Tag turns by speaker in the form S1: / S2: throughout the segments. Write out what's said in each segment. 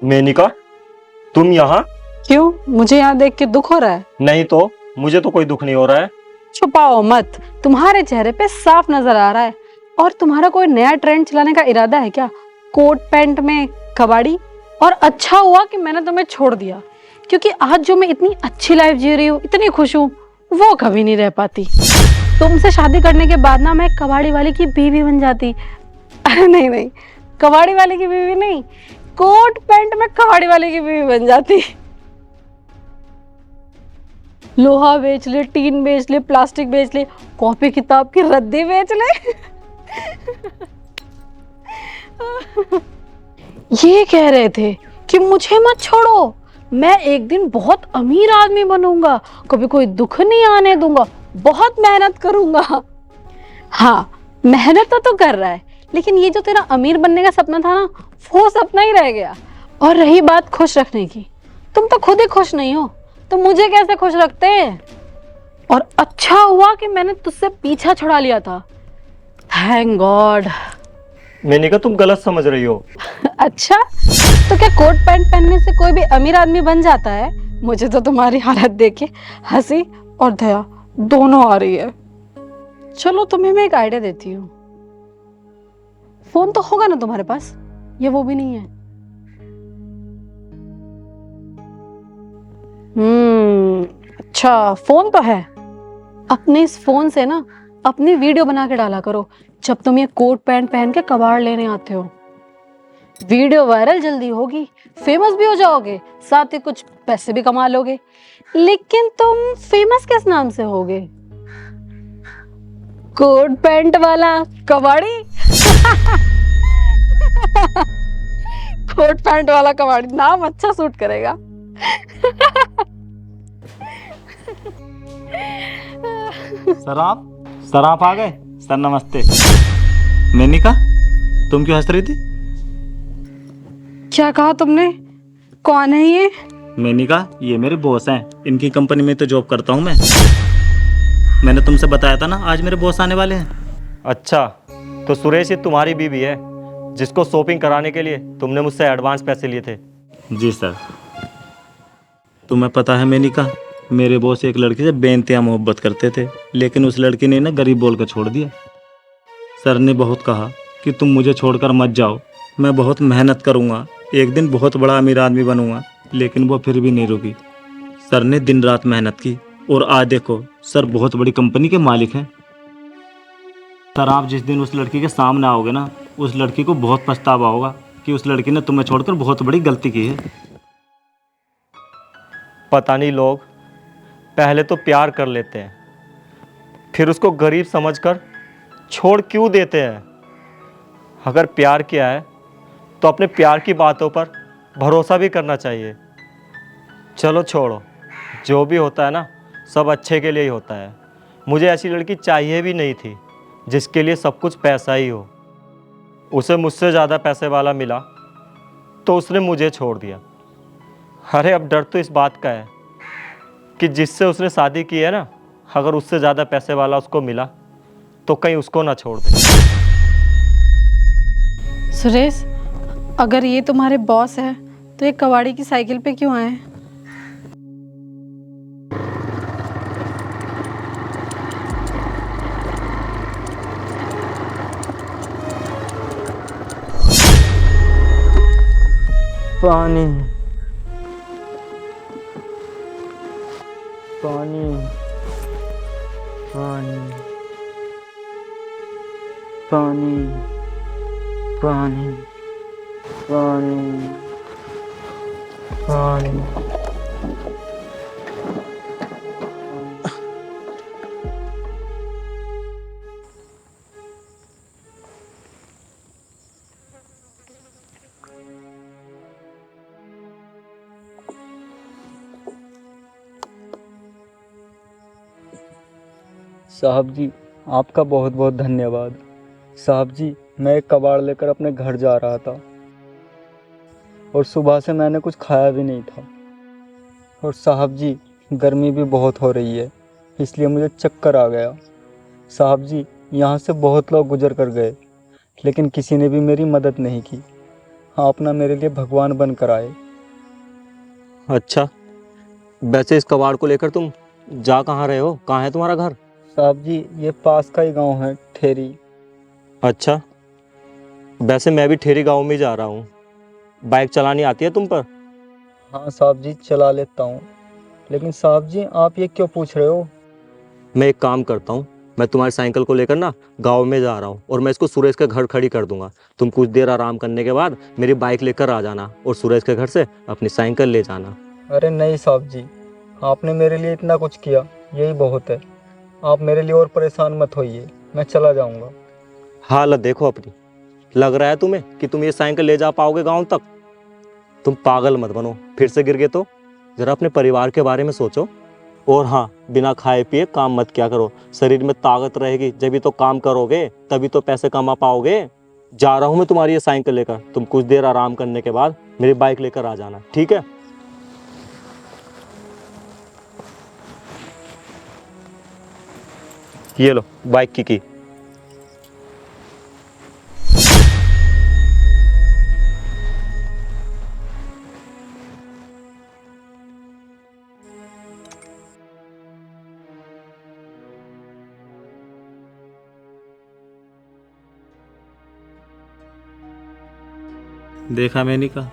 S1: मेनिका, तुम यहाँ?
S2: क्यों, मुझे यहाँ देख के दुख हो रहा है?
S1: नहीं तो मुझे तो कोई दुख नहीं हो रहा है।
S2: छुपाओ मत, तुम्हारे चेहरे पे साफ नजर आ रहा है। और तुम्हारा कोई नया ट्रेंड चलाने का इरादा है क्या? कोट पैंट में कबाड़ी। और अच्छा हुआ कि मैंने तुम्हें छोड़ दिया, क्योंकि आज जो मैं इतनी अच्छी लाइफ जी रही हूँ, इतनी खुश हूँ, वो कभी नहीं रह पाती। तुमसे शादी करने के बाद ना मैं कबाड़ी वाले की बीवी बन जाती। अरे नहीं नहीं, कबाड़ी वाले की बीवी नहीं, कोट पैंट में कबाड़ी वाले की बीवी बन जाती। लोहा बेच ले, टीन बेच ले, प्लास्टिक बेच ले, कॉपी किताब की रद्दी बेच ले। ये कह रहे थे कि मुझे मत छोड़ो, मैं एक दिन बहुत अमीर आदमी बनूंगा, कभी कोई दुख नहीं आने दूंगा, बहुत मेहनत करूंगा। हाँ, मेहनत तो कर रहा है, लेकिन ये जो तेरा अमीर बनने का सपना था ना, वो सपना ही रह गया। और रही बात खुश रखने की, तुम तो खुद ही खुश नहीं हो, तो मुझे कैसे खुश रखते हैं? और अच्छा हुआ कि मैंने तुझसे पीछा छुड़ा लिया था। Thank God.
S1: मेनिका, तुम गलत समझ रही हो।
S2: अच्छा, तो क्या कोट पैंट पहनने से कोई भी अमीर आदमी बन जाता है? मुझे तो तुम्हारी हालत देख के हंसी और दया दोनों आ रही है। चलो तुम्हें मैं एक आइडिया देती हूँ। फोन तो होगा ना तुम्हारे पास, ये वो भी नहीं है? अच्छा, फोन तो है। अपने इस फोन से ना अपनी वीडियो बना के डाला करो जब तुम ये कोट पैंट पहन के कबाड़ लेने आते हो। वीडियो वायरल जल्दी होगी, फेमस भी हो जाओगे, साथ ही कुछ पैसे भी कमा लोगे। लेकिन तुम फेमस किस नाम से होगे? कोट पैंट वाला कबाड़ी। कोट पैंट वाला कबाड़ी नाम अच्छा सूट करेगा।
S3: सर आप आ गए? सर नमस्ते। मेनिका, तुम क्यों हंस रही थी?
S2: क्या कहा तुमने? कौन है ये?
S3: मेनिका, ये मेरे बॉस हैं, इनकी कंपनी में तो जॉब करता हूँ मैं। मैंने तुमसे बताया था ना आज मेरे बॉस आने वाले हैं।
S1: अच्छा, तो सुरेश ये तुम्हारी बीवी है, जिसको शॉपिंग कराने के लिए तुमने मुझसे एडवांस पैसे लिए थे?
S3: जी सर। तुम्हें पता है मेनिका, मेरे बॉस एक लड़की से बेइंतहा मोहब्बत करते थे, लेकिन उस लड़की ने ना गरीब बोल कर छोड़ दिया। सर ने बहुत कहा कि तुम मुझे छोड़कर मत जाओ, मैं बहुत मेहनत करूँगा, एक दिन बहुत बड़ा अमीर आदमी बनूंगा, लेकिन वो फिर भी नहीं रुकी। सर ने दिन रात मेहनत की और आज देखो सर बहुत बड़ी कंपनी के मालिक हैं। सर आप जिस दिन उस लड़की के सामने आओगे ना, उस लड़की को बहुत पछतावा होगा कि उस लड़की ने तुम्हें छोड़कर बहुत बड़ी गलती की है।
S1: पता नहीं, लोग पहले तो प्यार कर लेते हैं, फिर उसको गरीब समझकर छोड़ क्यों देते हैं? अगर प्यार किया है तो अपने प्यार की बातों पर भरोसा भी करना चाहिए। चलो छोड़ो, जो भी होता है ना, सब अच्छे के लिए ही होता है। मुझे ऐसी लड़की चाहिए भी नहीं थी जिसके लिए सब कुछ पैसा ही हो। उसे मुझसे ज़्यादा पैसे वाला मिला तो उसने मुझे छोड़ दिया। अरे अब डर तो इस बात का है कि जिससे उसने शादी की है ना, अगर उससे ज़्यादा पैसे वाला उसको मिला तो कहीं उसको ना छोड़ दे।
S2: सुरेश, अगर ये तुम्हारे बॉस है तो ये कबाड़ी की साइकिल पे क्यों आए?
S1: पानी पानी पानी पानी पानी पानी पानी।
S4: साहब जी, आपका बहुत बहुत धन्यवाद। साहब जी, मैं एक कबाड़ लेकर अपने घर जा रहा था और सुबह से मैंने कुछ खाया भी नहीं था। और साहब जी, गर्मी भी बहुत हो रही है, इसलिए मुझे चक्कर आ गया। साहब जी, यहाँ से बहुत लोग गुजर कर गए, लेकिन किसी ने भी मेरी मदद नहीं की। आप ना मेरे लिए भगवान बनकर आए।
S1: अच्छा, वैसे इस कबाड़ को लेकर तुम जा कहाँ रहे हो? कहाँ है तुम्हारा घर?
S4: साहब जी ये पास का ही गांव है, ठेरी।
S1: अच्छा, वैसे मैं भी ठेरी गांव में ही जा रहा हूँ। बाइक चलानी आती है तुम पर?
S4: हाँ साहब जी चला लेता हूँ, लेकिन साहब जी आप ये क्यों पूछ रहे हो?
S1: मैं एक काम करता हूँ, मैं तुम्हारी साइकिल को लेकर ना गांव में जा रहा हूँ और मैं इसको सुरेश के घर खड़ी कर दूंगा। तुम कुछ देर आराम करने के बाद मेरी बाइक लेकर आ जाना और सुरेश के घर से अपनी साइकिल ले जाना।
S4: अरे नहीं साहब जी, आपने मेरे लिए इतना कुछ किया, यही बहुत है। आप मेरे लिए और परेशान मत होइए, मैं चला जाऊंगा।
S1: हालत देखो अपनी। लग रहा है तुम्हें कि तुम ये साइकिल ले जा पाओगे गांव तक? तुम पागल मत बनो, फिर से गिर गए तो। जरा अपने परिवार के बारे में सोचो। और हाँ, बिना खाए पिए काम मत किया करो। शरीर में ताकत रहेगी जब तो काम करोगे, तभी तो पैसे कमा पाओगे। जा रहा हूँ मैं तुम्हारी ये साइकिल लेकर, तुम कुछ देर आराम करने के बाद मेरी बाइक लेकर आ जाना, ठीक है? ये लो बाइक की।
S3: देखा मैंने कहा,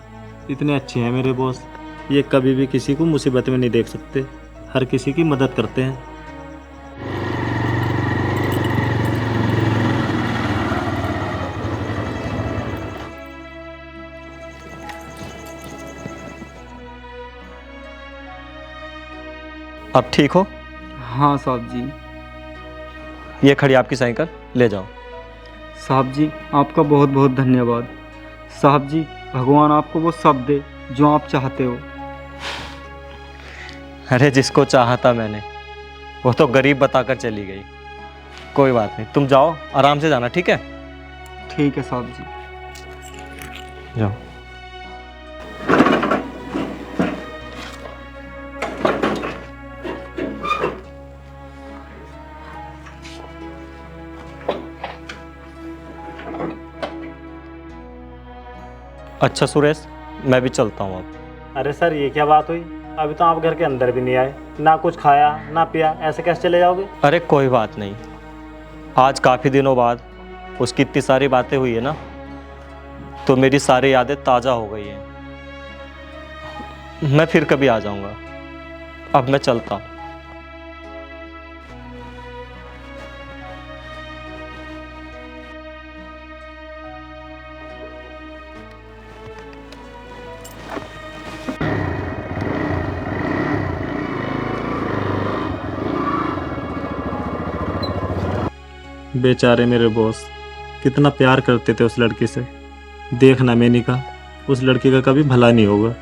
S3: इतने अच्छे हैं मेरे बॉस। ये कभी भी किसी को मुसीबत में नहीं देख सकते, हर किसी की मदद करते हैं।
S1: अब ठीक हो?
S4: हाँ साहब जी।
S1: ये खड़ी आपकी साइकिल, ले जाओ।
S4: साहब जी आपका बहुत बहुत धन्यवाद। साहब जी भगवान आपको वो सब दे जो आप चाहते हो।
S1: अरे जिसको चाहा था मैंने, वो तो गरीब बताकर चली गई। कोई बात नहीं, तुम जाओ, आराम से जाना, ठीक है?
S4: ठीक है साहब जी।
S1: जाओ। अच्छा सुरेश, मैं भी चलता हूँ अब।
S3: अरे सर, ये क्या बात हुई? अभी तो आप घर के अंदर भी नहीं आए, ना कुछ खाया ना पिया, ऐसे कैसे चले जाओगे?
S1: अरे कोई बात नहीं, आज काफ़ी दिनों बाद उसकी इतनी सारी बातें हुई है ना, तो मेरी सारी यादें ताज़ा हो गई हैं। मैं फिर कभी आ जाऊँगा, अब मैं चलता हूँ।
S3: बेचारे मेरे बॉस, कितना प्यार करते थे उस लड़की से। देखना मैंने कहा, उस लड़की का कभी भला नहीं होगा।